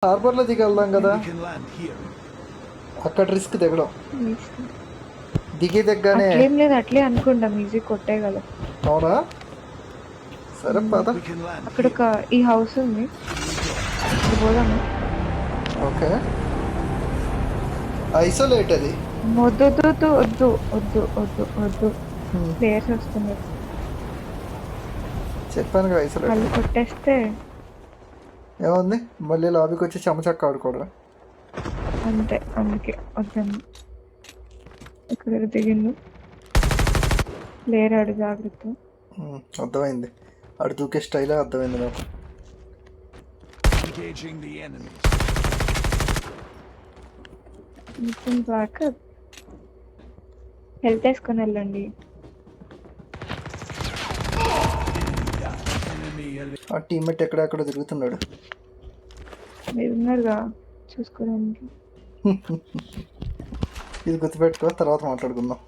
హార్బర్లో దిగి వెళ్దాం కదా, We can land here. అక్కడ రిస్క్ దిగడం. దిగి దిగ్గానే అట్లేం లేదు, అట్లే అనుకుంటా మ్యూజిక్ కొట్టేయగలం. అవునా, సరే పద. We can land అక్కడ here. ఒక ఈ హౌస్ ఉంది, ఇక్కడ పోదాము. ఓకే, ఐసోలేట్ అది. వద్దు వద్దు వద్దు వద్దు వద్దు వద్దు, ప్లేయర్స్ వస్తున్నారు. చెప్పాను కదా ఐసోలేట్. వాళ్ళు కొట్టేస్తే ఏముంది, మళ్ళీ లాబీకి వచ్చి చెమచక్క ఆడుకోవడం. అంతే, అందుకే వద్దాము. ఇక్కడ దిగిండు ప్లేయర్, ఆడు జాగ్రత్త. అర్థమైంది, ఆడు దూకే స్టైలే అర్థమైంది నాకు. Engaging the enemies. మొత్తం బ్యాకప్, హెల్త్ వేసుకొని వెళ్ళండి. ఆ టీమ్మేట్ ఎక్కడెక్కడ తిరుగుతున్నాడు. మీరు ఉన్నారుగా చూసుకోవడానికి. ఇది గుర్తుపెట్టుకో, తర్వాత మాట్లాడుకుందాం.